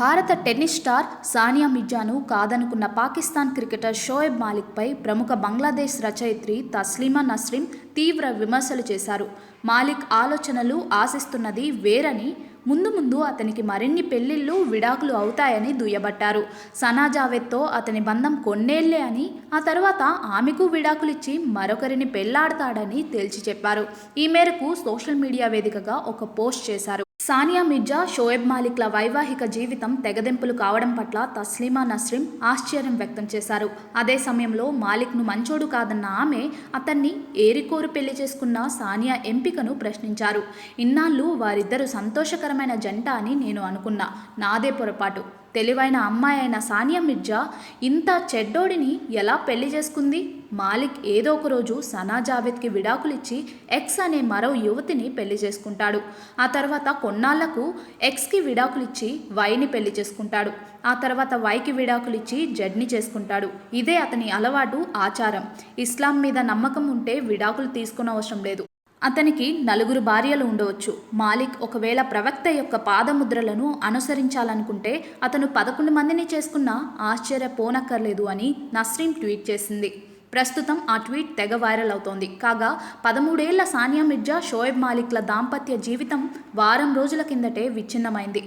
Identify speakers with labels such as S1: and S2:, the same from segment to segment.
S1: భారత tennis star Sania మిర్జాను కాదనుకున్న పాకిస్తాన్ క్రికెటర్ షోయబ్ మాలిక్పై ప్రముఖ బంగ్లాదేశ్ రచయిత్రి తస్లీమా నస్రీన్ తీవ్ర విమర్శలు చేశారు. మాలిక్ ఆలోచనలు ఆశిస్తున్నది వేరని, ముందు ముందు అతనికి మరిన్ని పెళ్లిళ్లు, విడాకులు అవుతాయని దుయ్యబట్టారు. సనా జావేద్తో అతని బంధం కొన్నేళ్లే అని, ఆ తర్వాత ఆమెకు విడాకులిచ్చి మరొకరిని పెళ్లాడతాడని తేల్చి చెప్పారు. ఈ మేరకు సోషల్ మీడియా వేదికగా ఒక పోస్ట్ చేశారు. సానియా మిర్జా, షోయబ్ మాలిక్ల వైవాహిక జీవితం తెగదెంపులు కావడం పట్ల తస్లీమా నస్రీన్ ఆశ్చర్యం వ్యక్తం చేశారు. అదే సమయంలో మాలిక్ను మంచోడు కాదన్న ఆమె అతన్ని ఏరికోరు పెళ్లి చేసుకున్న సానియా ఎంపికను ప్రశ్నించారు. ఇన్నాళ్ళు వారిద్దరూ సంతోషకరమైన జంట అని నేను అనుకున్నా. నాదే పొరపాటు. తెలివైన అమ్మాయి అయిన సానియా మిర్జా ఇంత చెడ్డోడిని ఎలా పెళ్లి చేసుకుంది? మాలిక్ ఏదో ఒక రోజు సనా జావేద్కి విడాకులిచ్చి ఎక్స్ అనే మరో యువతిని పెళ్లి చేసుకుంటాడు. ఆ తర్వాత కొన్నాళ్లకు ఎక్స్కి విడాకులిచ్చి వైని పెళ్లి చేసుకుంటాడు. ఆ తర్వాత వైకి విడాకులిచ్చి జడ్ని చేసుకుంటాడు. ఇదే అతని అలవాటు, ఆచారం. ఇస్లాం మీద నమ్మకం ఉంటే విడాకులు తీసుకునవసరం లేదు. అతనికి 4 భార్యలు ఉండవచ్చు. మాలిక్ ఒకవేళ ప్రవక్త యొక్క పాదముద్రలను అనుసరించాలనుకుంటే అతను 11 మందిని చేసుకున్నా ఆశ్చర్యపోనక్కర్లేదు అని నస్రీన్ ట్వీట్ చేసింది. ప్రస్తుతం ఆ ట్వీట్ తెగ వైరల్ అవుతోంది. కాగా 13 ఏళ్ల సానియా మిర్జా, షోయబ్ మాలిక్ల దాంపత్య జీవితం వారం రోజుల కిందటే విచ్ఛిన్నమైంది.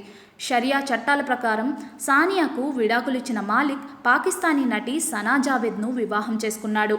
S1: షరియా చట్టాల ప్రకారం సానియాకు విడాకులిచ్చిన మాలిక్ పాకిస్తానీ నటి సనా జావేద్ను వివాహం చేసుకున్నాడు.